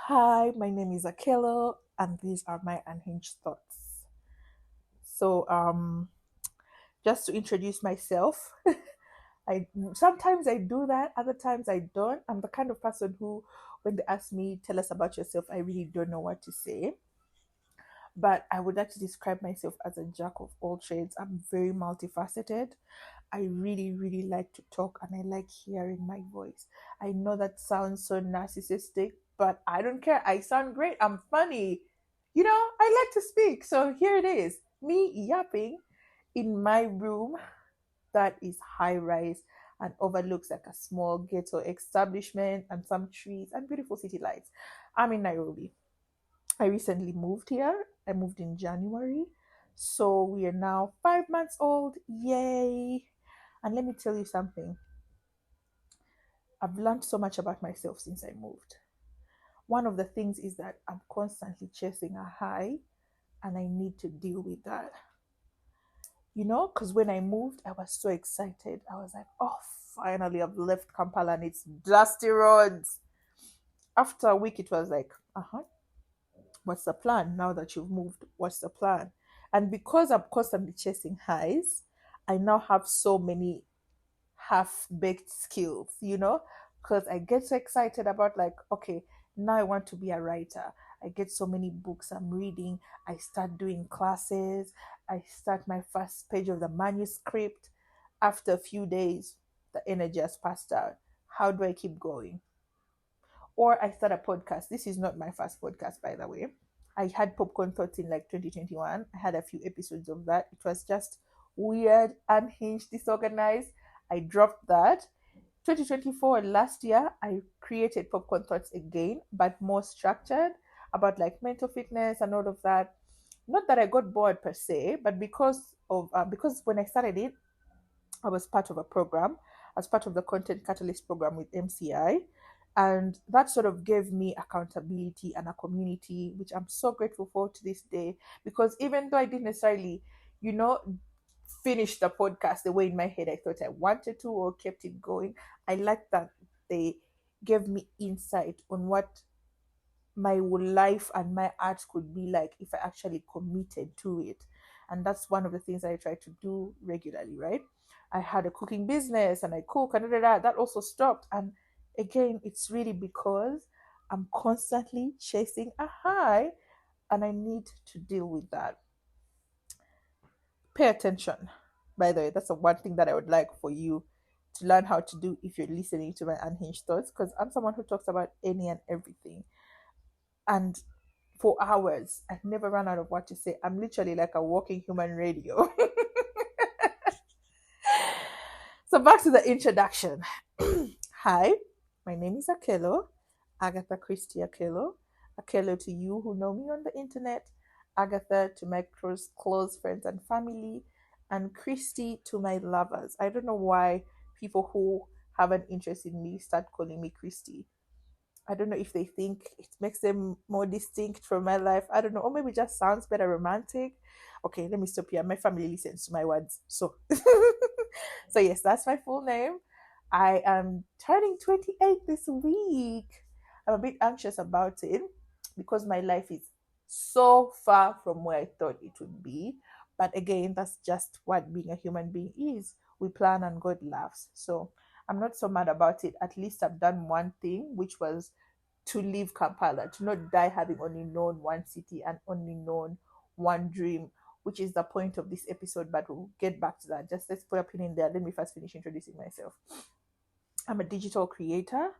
Hi, my name is Akello, and these are my unhinged thoughts. So, just to introduce myself, I sometimes I do that, other times I don't. I'm the kind of person who, when they ask me, tell us about yourself, I really don't know what to say. But I would like to describe myself as a jack of all trades. I'm very multifaceted. I really, really like to talk and I like hearing my voice. I know that sounds so narcissistic, but I don't care. I sound great. I'm funny. I like to speak. So here it is, me yapping in my room that is high rise and overlooks like a small ghetto establishment and some trees and beautiful city lights. I'm in Nairobi. I recently moved here. I moved in January. So we are now 5 months old. Yay. And let me tell you something. I've learned so much about myself since I moved. One of the things is that I'm constantly chasing a high and I need to deal with that. Because when I moved, I was so excited. I was like, oh, finally, I've left Kampala and it's dusty roads. After a week, it was like, what's the plan now that you've moved? What's the plan? And because I'm constantly chasing highs, I now have so many half baked skills, because I get so excited about, like, okay, now I want to be a writer. I get so many books I'm reading. I start doing classes. I start my first page of the manuscript. After a few days, the energy has passed out. How do I keep going? Or I start a podcast. This is not my first podcast, by the way. I had Popcorn Thoughts in like 2021. I had a few episodes of that. It was just weird, unhinged, disorganized. I dropped that. 2024, last year, I created Popcorn Thoughts again, but more structured, about like mental fitness and all of that. Not that I got bored per se, but because when I started it, I was part of a program, as part of the Content Catalyst program with MCI. And that sort of gave me accountability and a community, which I'm so grateful for to this day. Because even though I didn't necessarily, you know, finish the podcast the way in my head I thought I wanted to or kept it going, I like that they gave me insight on what my life and my art could be like if I actually committed to it. And that's one of the things I try to do regularly, right? I had a cooking business and I cook and that also stopped. And again, it's really because I'm constantly chasing a high and I need to deal with that. Pay attention. By the way, that's the one thing that I would like for you to learn how to do if you're listening to my unhinged thoughts, because I'm someone who talks about any and everything. And for hours, I never run out of what to say. I'm literally like a walking human radio. So back to the introduction. Hi, my name is Akello, Agatha Christie Akello. Akello to you who know me on the internet, Agatha to my close friends and family, and Christie to my lovers. I don't know why people who have an interest in me start calling me Christie. I don't know if they think it makes them more distinct from my life. I don't know. Or maybe it just sounds better romantic. Okay, let me stop here. My family listens to my words. So so yes, that's my full name. I am turning 28 this week. I'm a bit anxious about it because my life is so far from where I thought it would be. But again, that's just what being a human being is. We plan and God laughs. So I'm not so mad about it. At least I've done one thing, which was to leave Kampala, to not die having only known one city and only known one dream, which is the point of this episode. But we'll get back to that. Just let's put a pin in there. Let me first finish introducing myself. I'm a digital creator,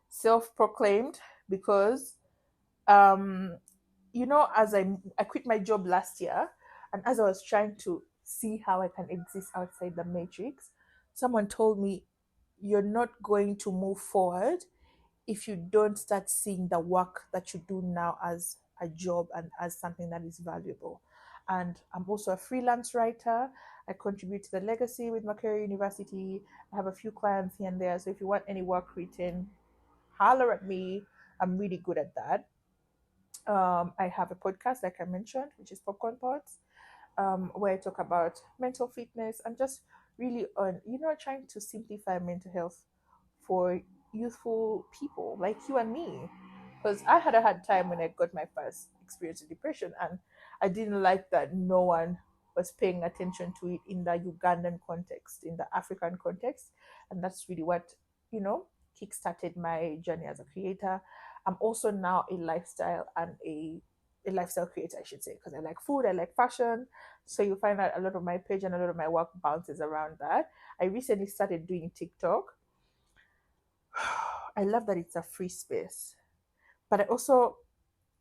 self proclaimed, because, um, as I quit my job last year, and as I was trying to see how I can exist outside the matrix, someone told me, you're not going to move forward if you don't start seeing the work that you do now as a job and as something that is valuable. And I'm also a freelance writer. I contribute to the legacy with Macquarie University. I have a few clients here and there. So if you want any work written, holler at me. I'm really good at that. I have a podcast, like I mentioned, which is Popcorn Thoughts, where I talk about mental fitness and just really on, trying to simplify mental health for youthful people like you and me. because I had a hard time when I got my first experience of depression, and I didn't like that no one was paying attention to it in the Ugandan context, in the African context, and that's really what you know kickstarted my journey as a creator. I'm also now a lifestyle and a lifestyle creator, I should say, because I like food, I like fashion. So you find that a lot of my page and a lot of my work bounces around that. I recently started doing TikTok. I love that it's a free space, but I also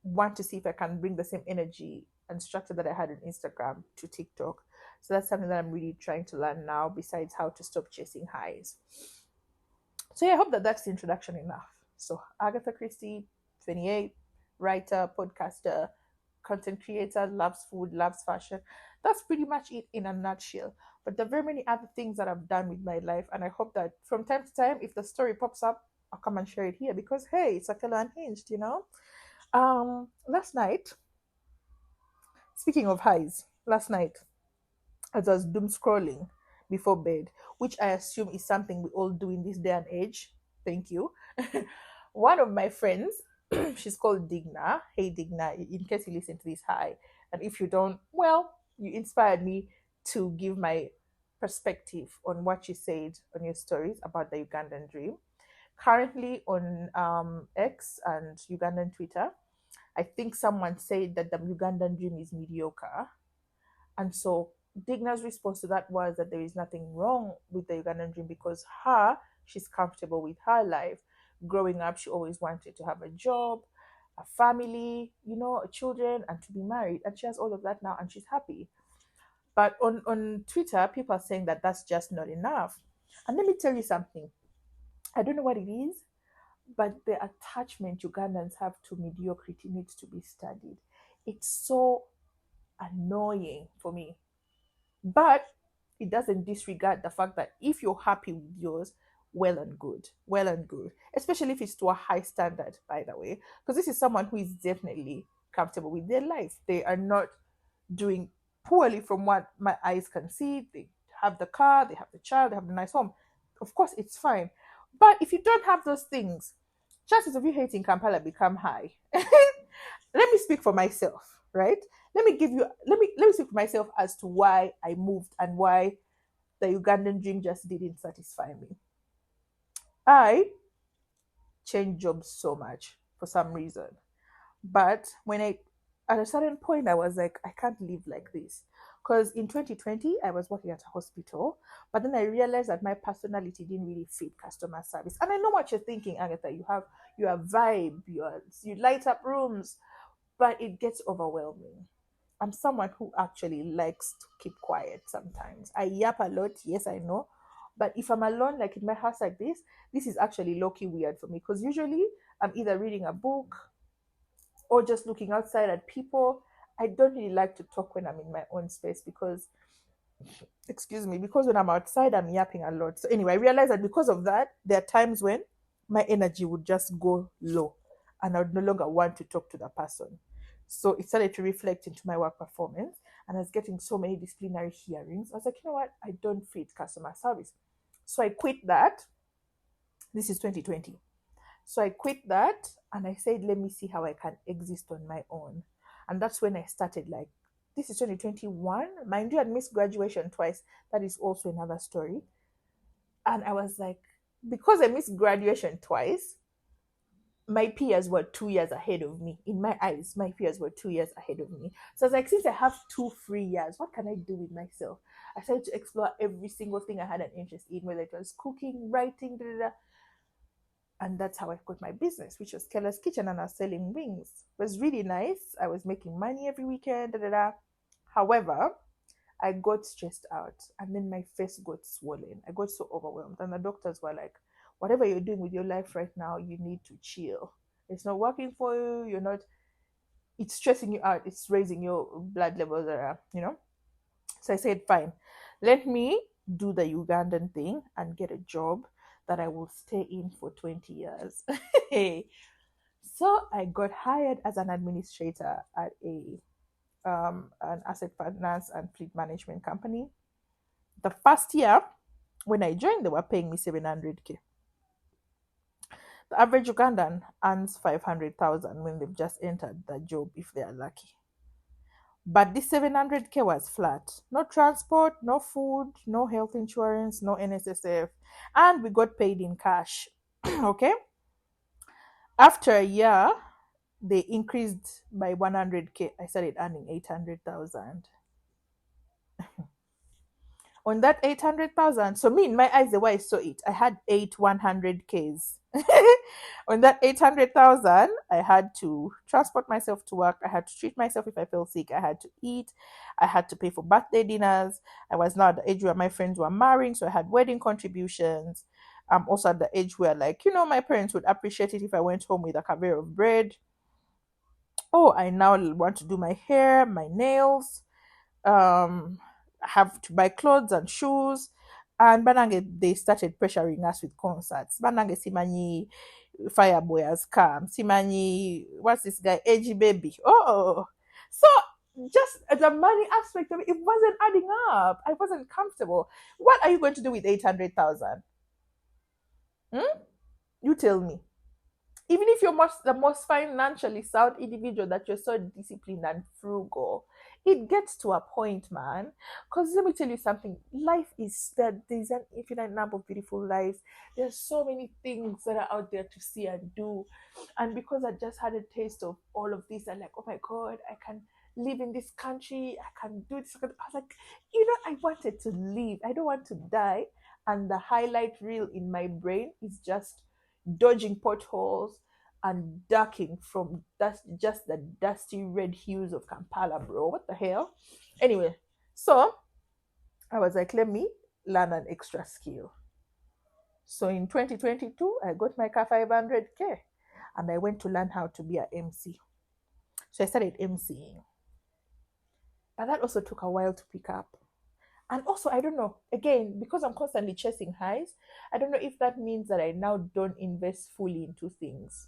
want to see if I can bring the same energy and structure that I had in Instagram to TikTok. So that's something that I'm really trying to learn now, besides how to stop chasing highs. So yeah, I hope that that's the introduction enough. So Agatha Christie, 28, writer, podcaster, content creator, loves food, loves fashion. That's pretty much it in a nutshell. But there are very many other things that I've done with my life, and I hope that from time to time, if the story pops up, I'll come and share it here because hey, it's Akelo Unhinged, you know. Last night, speaking of highs, last night as I was doom scrolling before bed, which I assume is something we all do in this day and age. Thank you. One of my friends, she's called Digna. Hey Digna, in case you listen to this, hi. And if you don't, well, you inspired me to give my perspective on what you said on your stories about the Ugandan dream. Currently on X and Ugandan Twitter, I think someone said that the Ugandan dream is mediocre. And so Digna's response to that was that there is nothing wrong with the Ugandan dream because she's comfortable with her life. Growing up, she always wanted to have a job, a family, children, and to be married. And she has all of that now and she's happy. But on Twitter, people are saying that that's just not enough. And let me tell you something. I don't know what it is, but the attachment Ugandans have to mediocrity needs to be studied. It's so annoying for me. But it doesn't disregard the fact that if you're happy with yours, well and good. Well and good. Especially if it's to a high standard, by the way. Because this is someone who is definitely comfortable with their life. They are not doing poorly from what my eyes can see. They have the car, they have the child, they have the nice home. Of course, it's fine. But if you don't have those things, chances of you hating Kampala become high. Let me speak for myself, right? Let me speak for myself as to why I moved and why the Ugandan dream just didn't satisfy me. I changed jobs so much for some reason. But at a certain point, I was like, I can't live like this. Because in 2020, I was working at a hospital, but then I realized that my personality didn't really fit customer service. And I know what you're thinking, Agatha. You have your vibe, you light up rooms, but it gets overwhelming. I'm someone who actually likes to keep quiet sometimes. I yap a lot, yes, I know. But if I'm alone, like in my house like this is actually low key weird for me because usually I'm either reading a book or just looking outside at people. I don't really like to talk when I'm in my own space because, excuse me, because when I'm outside, I'm yapping a lot. So, anyway, I realized that because of that, there are times when my energy would just go low and I would no longer want to talk to the person. So, it started to reflect into my work performance. And I was getting so many disciplinary hearings. I was like, you know what? I don't fit customer service. So, I quit that. This is 2020. So I quit that and I said, let me see how I can exist on my own. And that's when I started like, this is 2021. Mind you, I missed graduation twice. That is also another story. And I was like, because I missed graduation twice, my peers were 2 years ahead of me. In my eyes, my peers were 2 years ahead of me. So I was like, since I have 2 free years, what can I do with myself? I started to explore every single thing I had an interest in, whether it was cooking, writing, da, da, da. And that's how I got my business, which was Keller's Kitchen, and I was selling wings. It was really nice. I was making money every weekend. Da, da, da. However, I got stressed out and then my face got swollen. I got so overwhelmed. And the doctors were like, whatever you're doing with your life right now, you need to chill. It's not working for you. It's stressing you out. It's raising your blood levels, So I said, fine, let me do the Ugandan thing and get a job that I will stay in for 20 years. So I got hired as an administrator at an asset finance and fleet management company. The first year when I joined, they were paying me 700K. The average Ugandan earns 500,000 when they've just entered the job if they are lucky. But this 700K was flat. No transport, no food, no health insurance, no NSSF. And we got paid in cash. Okay? After a year, they increased by 100K. I started earning 800,000. On that 800,000, so me in my eyes, the way I saw it, I had 100Ks. On that 800,000, I had to transport myself to work. I had to treat myself if I felt sick. I had to eat. I had to pay for birthday dinners. I was now at the age where my friends were marrying, so I had wedding contributions. I'm also at the age where, like, my parents would appreciate it if I went home with a kaveh of bread. Oh, I now want to do my hair, my nails, have to buy clothes and shoes. And Banange, they started pressuring us with concerts. Banange Simanyi Fireboy has come. Simanyi, what's this guy? AG Baby. Oh, so just the money aspect of it, it wasn't adding up. I wasn't comfortable. What are you going to do with 800,000? You tell me. Even if you're the most financially sound individual, that you're so disciplined and frugal, it gets to a point, man. Because let me tell you something, life is that there's an infinite number of beautiful lives. There's so many things that are out there to see and do. And because I just had a taste of all of this, I'm like, oh my God, I can live in this country, I can do this. I was like, I wanted to live. I don't want to die. And the highlight reel in my brain is just dodging potholes and ducking from just the dusty red hues of Kampala, bro. What the hell? Anyway, so I was like, let me learn an extra skill. So in 2022, I got my car 500K and I went to learn how to be an MC. So I started MCing. But that also took a while to pick up. And also, I don't know, again, because I'm constantly chasing highs, I don't know if that means that I now don't invest fully into things.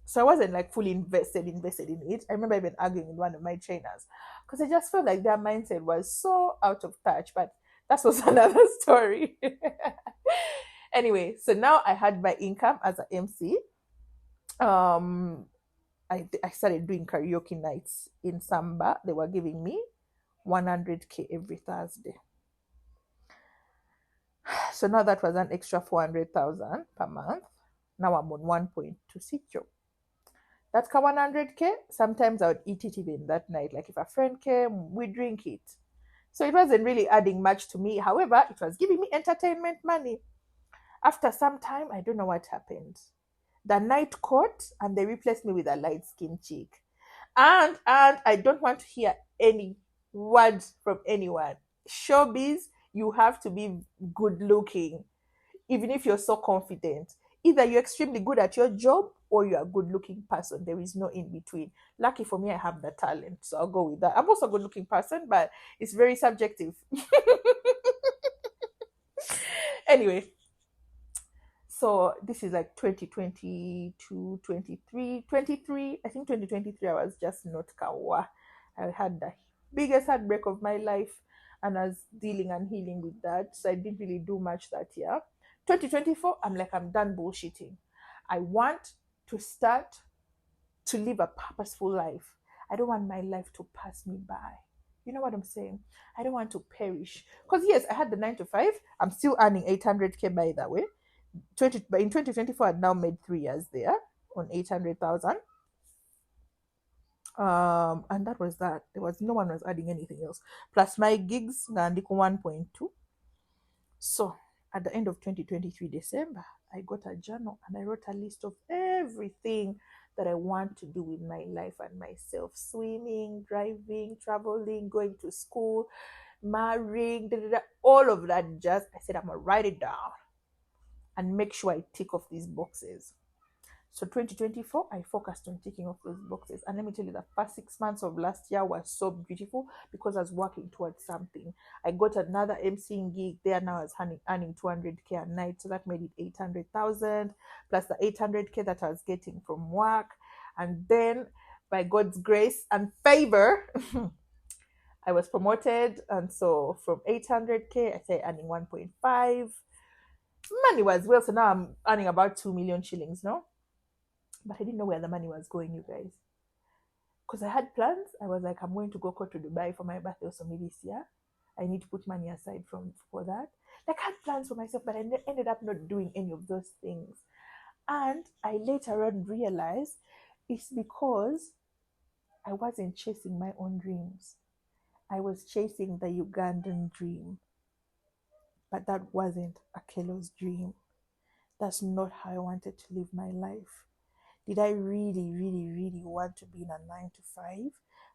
So I wasn't like fully invested in it. I remember even arguing with one of my trainers because I just felt like their mindset was so out of touch. But that was another story. Anyway, so now I had my income as an MC. I started doing karaoke nights in Samba. They were giving me 100K every Thursday. So now that was an extra 400,000 per month. Now I'm on 1.2 job. That's 100K. Sometimes I would eat it even that night. Like if a friend came, we drink it. So it wasn't really adding much to me. However, it was giving me entertainment money. After some time, I don't know what happened. The night caught and they replaced me with a light skinned chick. And I don't want to hear any words from anyone. Showbiz, you have to be good looking, even if you're so confident. Either you're extremely good at your job or you're a good looking person. There is no in between. Lucky for me, I have the talent, so I'll go with that. I'm also a good looking person, but it's very subjective. Anyway, so this is like 2022, 23, 23. I think 2023, I was just not kawa. I had the biggest heartbreak of my life and I was dealing and healing with that. So I didn't really do much that year. 2024, I'm like, I'm done bullshitting. I want to start to live a purposeful life. I don't want my life to pass me by. You know what I'm saying? I don't want to perish. Because yes, I had the 9 to 5. I'm still earning 800K by the way. In 2024, I'd now made 3 years there on 800,000. And that was that. There was no one was adding anything else. Plus my gigs, Nandiko 1.2. So at the end of 2023 December, I got a journal and I wrote a list of everything that I want to do with my life and myself: swimming, driving, traveling, going to school, marrying, all of that. Just I said I'm gonna write it down and make sure I tick off these boxes. So 2024, I focused on ticking off those boxes. And let me tell you, the first 6 months of last year was so beautiful because I was working towards something. I got another MCing gig there. Now I was earning 200K a night. So that made it 800,000 plus the 800K that I was getting from work. And then by God's grace and favor, I was promoted. And so from 800K, I started earning 1.5. Money was well, so now I'm earning about 2 million shillings, no? But I didn't know where the money was going, you guys. Because I had plans. I was like, I'm going to go to Dubai for my birthday or something this year. I need to put money aside from for that. Like I had plans for myself, but I ended up not doing any of those things. And I later on realized it's because I wasn't chasing my own dreams. I was chasing the Ugandan dream, but that wasn't Akello's dream. That's not how I wanted to live my life. Did I really, really, really want to be in a 9 to 5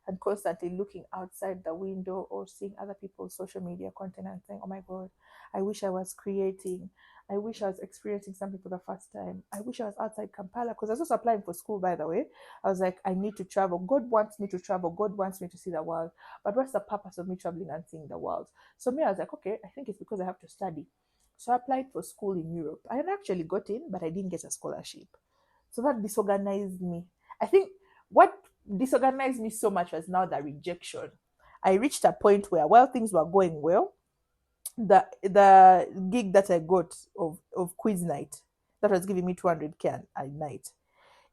and constantly looking outside the window or seeing other people's social media content and saying, oh my God, I wish I was creating. I wish I was experiencing something for the first time. I wish I was outside Kampala because I was also applying for school, by the way. I was like, I need to travel. God wants me to travel. God wants me to see the world. But what's the purpose of me traveling and seeing the world? So me, I was like, okay, I think it's because I have to study. So I applied for school in Europe. I had actually got in, but I didn't get a scholarship. So that disorganized me. I think what disorganized me so much was now the rejection. I reached a point where while things were going well, the gig that I got of quiz night that was giving me 200K a night,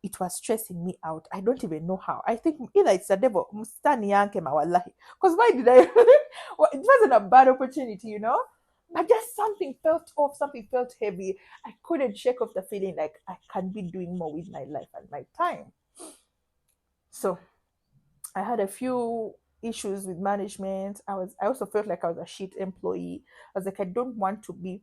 it was stressing me out. I don't even know how. I think either it's the devil, mstani yanke mawallahi. Because why did I? Well, it wasn't a bad opportunity, you know. But just something felt off, something felt heavy. I couldn't shake off the feeling like I can be doing more with my life and my time. So I had a few issues with management. I also felt like I was a shit employee. I was like, I didn't want to be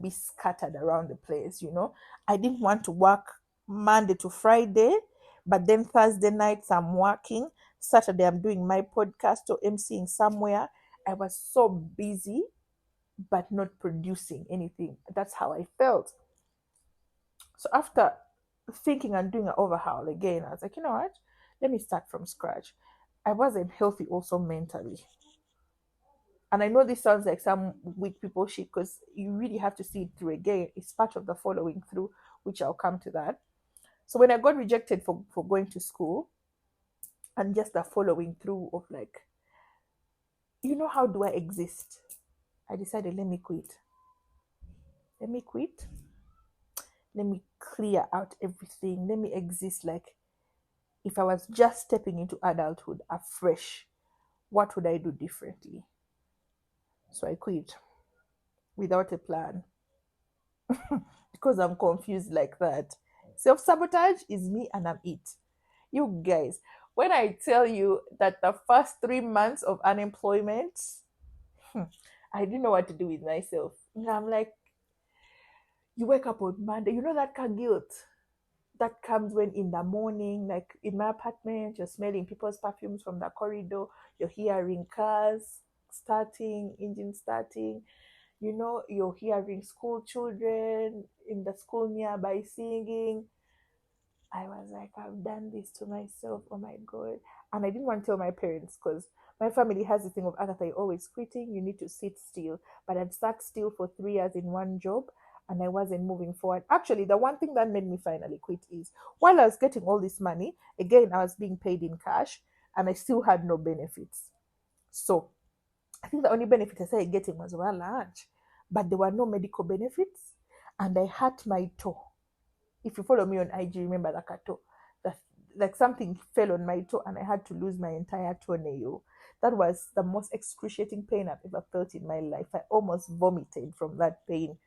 scattered around the place, you know. I didn't want to work Monday to Friday, but then Thursday nights I'm working. Saturday I'm doing my podcast or emceeing somewhere. I was so busy but not producing anything. That's how I felt. So after thinking and doing an overhaul again, I was like, you know what? Let me start from scratch. I wasn't healthy also mentally. And I know this sounds like some weak people shit because you really have to see it through again. It's part of the following through, which I'll come to that. So when I got rejected for going to school and just the following through of like, how do I exist? I decided, let me quit. Let me quit. Let me clear out everything. Let me exist like if I was just stepping into adulthood afresh, what would I do differently? So I quit without a plan because I'm confused like that. Self sabotage is me and I'm it. You guys, when I tell you that the first 3 months of unemployment, I didn't know what to do with myself. And I'm like, you wake up on Monday, you know that kind of guilt that comes when in the morning, like in my apartment, you're smelling people's perfumes from the corridor, you're hearing cars starting, engine starting, you're hearing school children in the school nearby singing. I was like, I've done this to myself. Oh my God. And I didn't want to tell my parents because my family has the thing of Agatha, you're always quitting, you need to sit still. But I'd sat still for 3 years in one job and I wasn't moving forward. Actually, the one thing that made me finally quit is while I was getting all this money, again, I was being paid in cash and I still had no benefits. So I think the only benefit I started getting was well lunch, but there were no medical benefits and I hurt my toe. If you follow me on IG, remember the toe. That like something fell on my toe and I had to lose my entire toenail. That was the most excruciating pain I've ever felt in my life. I almost vomited from that pain.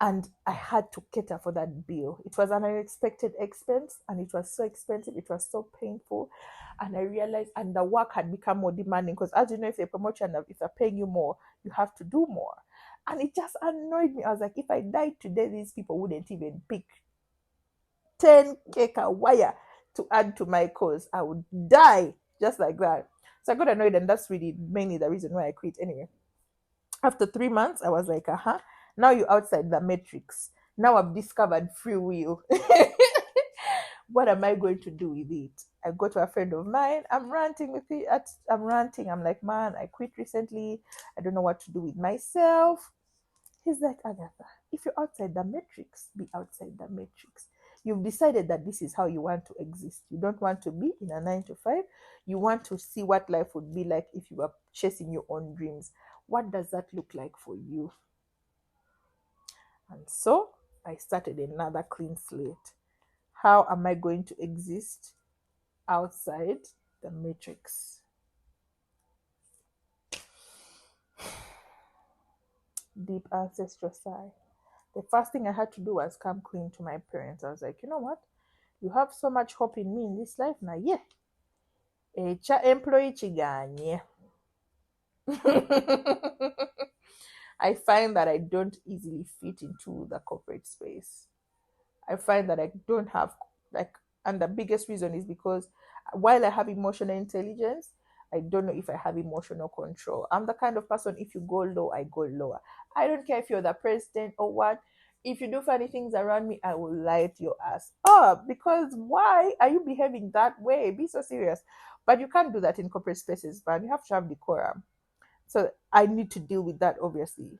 And I had to cater for that bill. It was an unexpected expense and it was so expensive, it was so painful. And I realized, and the work had become more demanding because, as you know, if they're promotion, if they're paying you more, you have to do more. And it just annoyed me. I was like, if I died today, these people wouldn't even pick 10 cake a wire to add to my cause. I would die just like that. So I got annoyed, and that's really mainly the reason why I quit anyway. After 3 months, I was like, now you're outside the matrix. Now I've discovered free will. What am I going to do with it? I go to a friend of mine. I'm ranting with it. I'm ranting. I'm like, man, I quit recently. I don't know what to do with myself. He's like, Agatha, if you're outside the matrix, be outside the matrix. You've decided that this is how you want to exist. You don't want to be in a 9 to 5. You want to see what life would be like if you were chasing your own dreams. What does that look like for you? And so I started another clean slate. How am I going to exist outside the matrix? Deep ancestral sigh. The first thing I had to do was come clean to my parents. I was like, you know what? You have so much hope in me in this life now. Yeah. Echa employee chiganye. I find that I don't easily fit into the corporate space. I find that I don't have like, and the biggest reason is because while I have emotional intelligence, I don't know if I have emotional control. I'm the kind of person, if you go low, I go lower. I don't care if you're the president or what. If you do funny things around me, I will light your ass up, because why are you behaving that way? Be so serious. But you can't do that in corporate spaces, man. You have to have decorum. So I need to deal with that, obviously.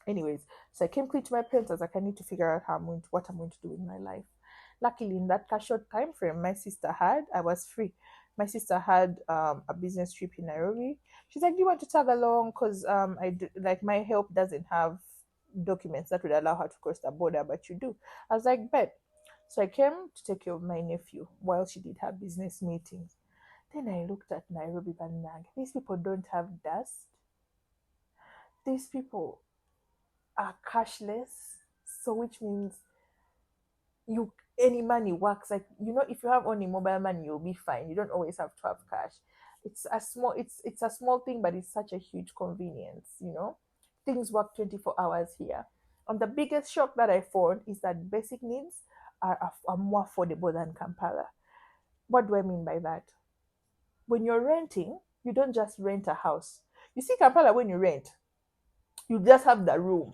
Anyways, so I came clean to my parents. I was like, I need to figure out what I'm going to do with my life. Luckily, in that short time frame, I was free. My sister had a business trip in Nairobi. She's like, "Do you want to tag along? Because like my help doesn't have documents that would allow her to cross the border, but you do." I was like, "Bet." So I came to take care of my nephew while she did her business meetings. Then I looked at Nairobi Banag. These people don't have dust. These people are cashless, so which means you any money works. Like, if you have only mobile money, you'll be fine. You don't always have to have cash. It's a small thing, but it's such a huge convenience. Things work 24 hours here. And the biggest shock that I found is that basic needs are more affordable than Kampala. What do I mean by that? When you're renting, you don't just rent a house. You see, Kampala, when you rent, you just have the room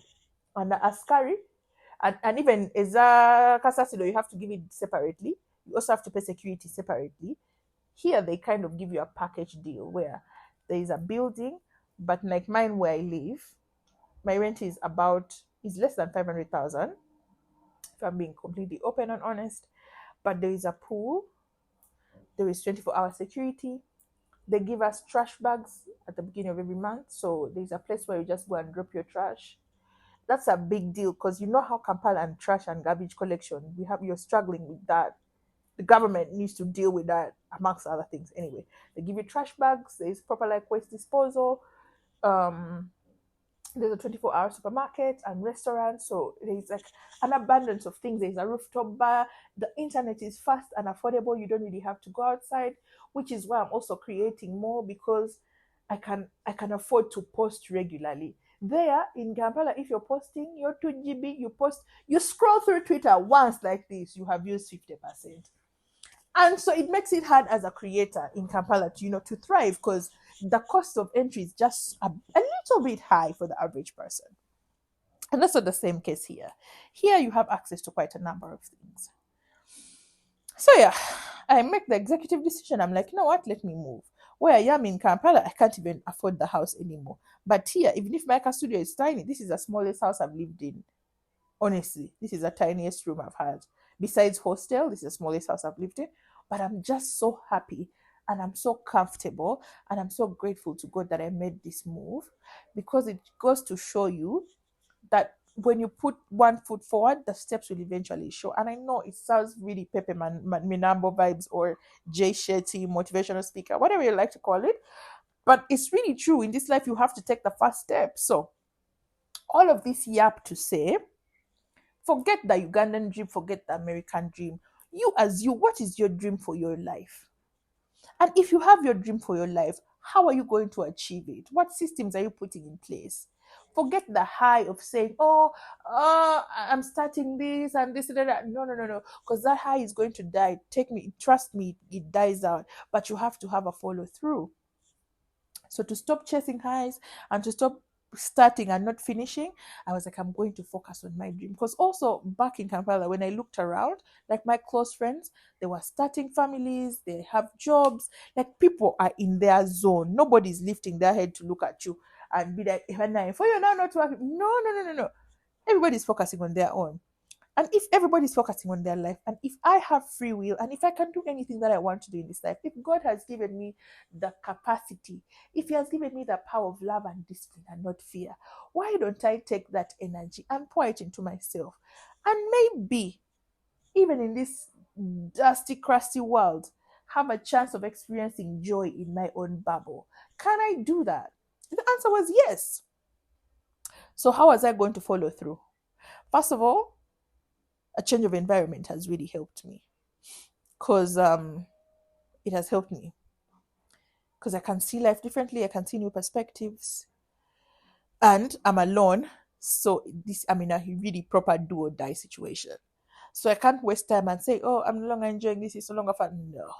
and the askari, and even as a kasasido, you have to give it separately. You also have to pay security separately. Here, they kind of give you a package deal where there is a building, but like mine where I live, my rent is less than 500,000. If I'm being completely open and honest, but there is a pool, there is 24-hour security. They give us trash bags at the beginning of every month, so there's a place where you just go and drop your trash. That's a big deal, because you know how Kampala and trash and garbage collection, you're struggling with that. The government needs to deal with that, amongst other things. Anyway, they give you trash bags. There's proper like waste disposal. Um, there's a 24-hour supermarket and restaurant, so there's like an abundance of things. There's a rooftop bar. The internet is fast and affordable. You don't really have to go outside, which is why I'm also creating more, because I can afford to post regularly. There in Kampala, if you're posting your 2 GB, you scroll through Twitter once like this, you have used 50%. And so it makes it hard as a creator in Kampala to thrive, because the cost of entry is just a little bit high for the average person. And that's not the same case here. Here you have access to quite a number of things. So yeah, I make the executive decision. I'm like, you know what? Let me move. Where I am in Kampala, I can't even afford the house anymore. But here, even if my studio is tiny, this is the smallest house I've lived in. Honestly, this is the tiniest room I've had. Besides hostel, this is the smallest house I've lived in. But I'm just so happy, and I'm so comfortable, and I'm so grateful to God that I made this move, because it goes to show you that when you put one foot forward, the steps will eventually show. And I know it sounds really Pepe Minambo vibes, or Jay Shetty, motivational speaker, whatever you like to call it. But it's really true. In this life, you have to take the first step. So all of this yap to say, forget the Ugandan dream, forget the American dream. You, as you, what is your dream for your life? And if you have your dream for your life, how are you going to achieve it? What systems are you putting in place? Forget the high of saying, "Oh, I'm starting this and this and that." No, no, no, no, because that high is going to die. Trust me, it dies out. But you have to have a follow through. So to stop chasing highs and to stop starting and not finishing, I was like, I'm going to focus on my dream. Because also back in Kampala, when I looked around, like my close friends, they were starting families, they have jobs, like people are in their zone. Nobody's lifting their head to look at you and be like, for you now not working. No, no, no, no, no. Everybody's focusing on their own. And if everybody's focusing on their life, and if I have free will, and if I can do anything that I want to do in this life, if God has given me the capacity, if He has given me the power of love and discipline and not fear, why don't I take that energy and pour it into myself? And maybe, even in this dusty, crusty world, have a chance of experiencing joy in my own bubble. Can I do that? The answer was yes. So, how was I going to follow through? First of all, a change of environment has really helped me, because it has helped me because I can see life differently. I can see new perspectives, and I'm alone. So this, I'm in a really proper do or die situation. So I can't waste time and say, "Oh, I'm no longer enjoying this. It's no longer fun." No,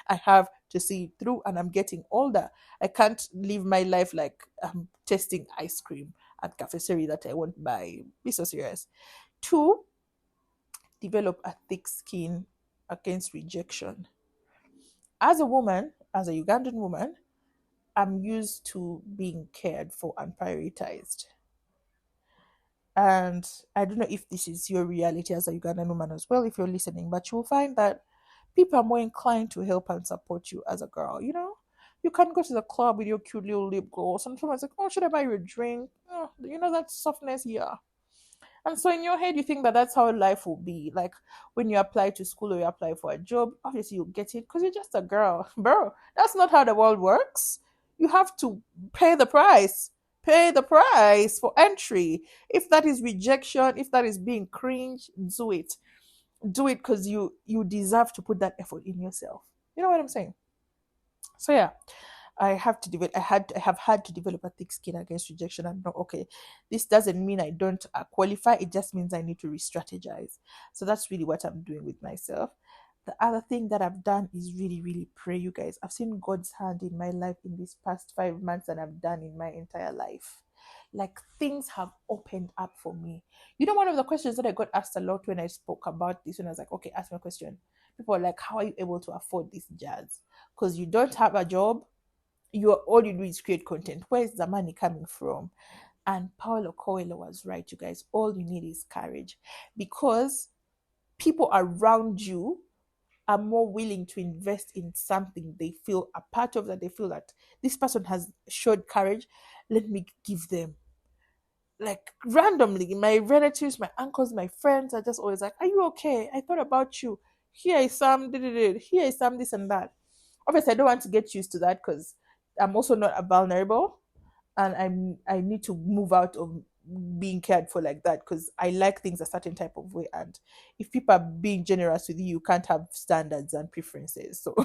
I have to see it through, and I'm getting older. I can't live my life like I'm tasting ice cream at cafeteria that I won't buy. Be so serious. Two, develop a thick skin against rejection. As a woman, as a Ugandan woman, I'm used to being cared for and prioritized. And I don't know if this is your reality as a Ugandan woman as well, if you're listening, but you'll find that people are more inclined to help and support you as a girl. You can go to the club with your cute little lip gloss, and someone's like, "Oh, should I buy you a drink?" Oh, that softness here. And so in your head, you think that that's how life will be. Like when you apply to school or you apply for a job, obviously you'll get it because you're just a girl. Bro, that's not how the world works. You have to pay the price. Pay the price for entry. If that is rejection, if that is being cringe, do it. Do it because you deserve to put that effort in yourself. You know what I'm saying? So yeah, I have had to develop a thick skin against rejection and know, okay, this doesn't mean I don't qualify. It just means I need to re-strategize. So that's really what I'm doing with myself. The other thing that I've done is really, really pray, you guys. I've seen God's hand in my life in these past 5 months than I've done in my entire life. Like things have opened up for me. One of the questions that I got asked a lot when I spoke about this, when I was like, okay, ask me a question. People are like, how are you able to afford this jazz? Because you don't have a job, all you do is create content. Where's the money coming from? And Paulo Coelho was right, you guys. All you need is courage, because people around you are more willing to invest in something they feel a part of, that they feel that this person has showed courage. Let me give them. Like randomly, my relatives, my uncles, my friends are just always like, "Are you okay? I thought about you. Here is some, here is some, this and that." Obviously, I don't want to get used to that because I'm also not a vulnerable, and I need to move out of being cared for like that, because I like things a certain type of way. And if people are being generous with you, you can't have standards and preferences. So,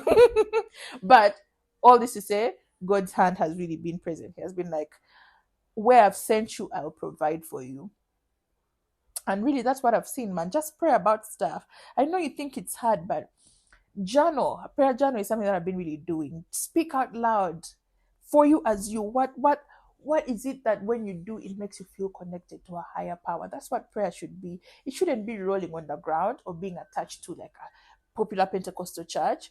but all this to say, God's hand has really been present. He has been like, where I've sent you, I'll provide for you. And really, that's what I've seen, man. Just pray about stuff. I know you think it's hard, but journal. A prayer journal is something that I've been really doing. Speak out loud for you as you. What is it that when you do, it makes you feel connected to a higher power? That's what prayer should be. It shouldn't be rolling on the ground or being attached to like a popular Pentecostal church.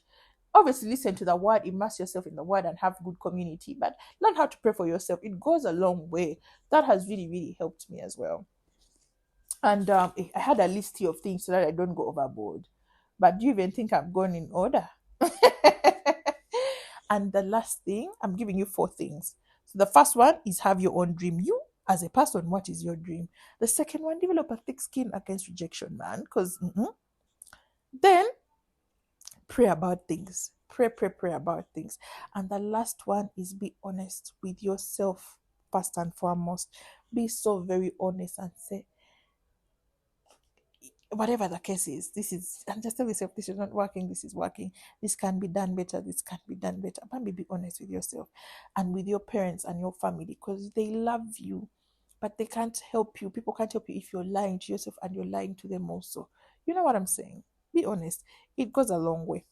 Obviously, listen to the word, immerse yourself in the word, and have good community. But learn how to pray for yourself. It goes a long way. That has really, really helped me as well. And I had a list here of things so that I don't go overboard. But do you even think I've gone in order? And the last thing, I'm giving you 4 things. So the first one is have your own dream. You, as a person, what is your dream? The second one, develop a thick skin against rejection, man. Because then pray about things. Pray about things. And the last one is be honest with yourself first and foremost. Be so very honest and say, whatever the case is, this is, and just tell yourself, this is not working, this is working, this can be done better, this can be done better. But be honest with yourself and with your parents and your family, because they love you, but they can't help you. People can't help you if you're lying to yourself and you're lying to them also. You know what I'm saying? Be honest. It goes a long way.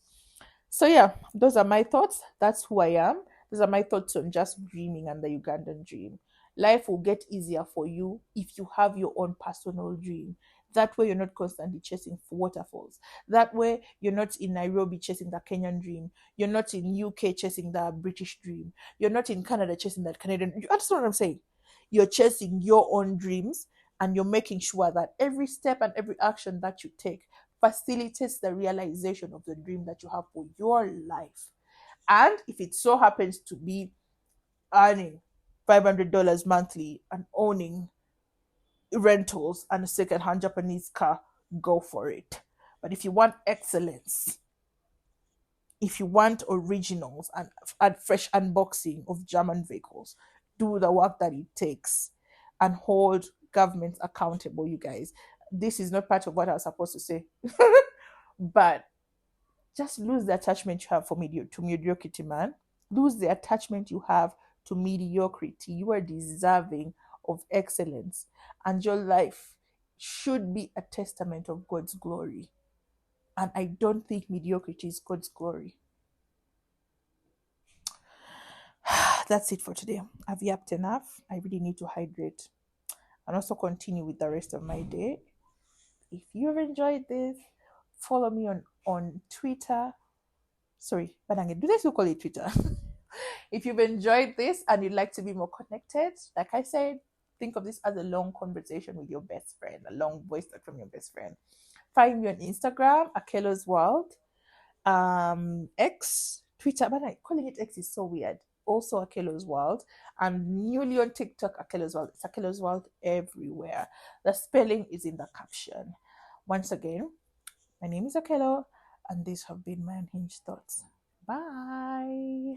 So yeah, those are my thoughts. That's who I am. Those are my thoughts on just dreaming and the Ugandan dream. Life will get easier for you if you have your own personal dream. That way, you're not constantly chasing waterfalls. That way, you're not in Nairobi chasing the Kenyan dream. You're not in UK chasing the British dream. You're not in Canada chasing that Canadian. You understand what I'm saying? You're chasing your own dreams, and you're making sure that every step and every action that you take facilitates the realization of the dream that you have for your life. And if it so happens to be earning $500 monthly and owning rentals and a second-hand Japanese car, go for it. But if you want excellence, if you want originals and fresh unboxing of German vehicles, do the work that it takes and hold governments accountable, you guys. This is not part of what I was supposed to say, but just lose the attachment you have to mediocrity, man. Lose the attachment you have to mediocrity. You are deserving of excellence, and your life should be a testament of God's glory. And I don't think mediocrity is God's glory. That's it for today. I've yapped enough. I really need to hydrate and also continue with the rest of my day. If you've enjoyed this, follow me on Twitter. Sorry, Badange, do they still call it Twitter? If you've enjoyed this and you'd like to be more connected, like I said, think of this as a long conversation with your best friend, a long voice note from your best friend. Find me on Instagram, akellosworld, X, Twitter, but calling it X is so weird. Also akellosworld, and newly on TikTok, akellosworld. It's akellosworld everywhere. The spelling is in the caption. Once again, my name is Akello, and these have been my unhinged thoughts. Bye.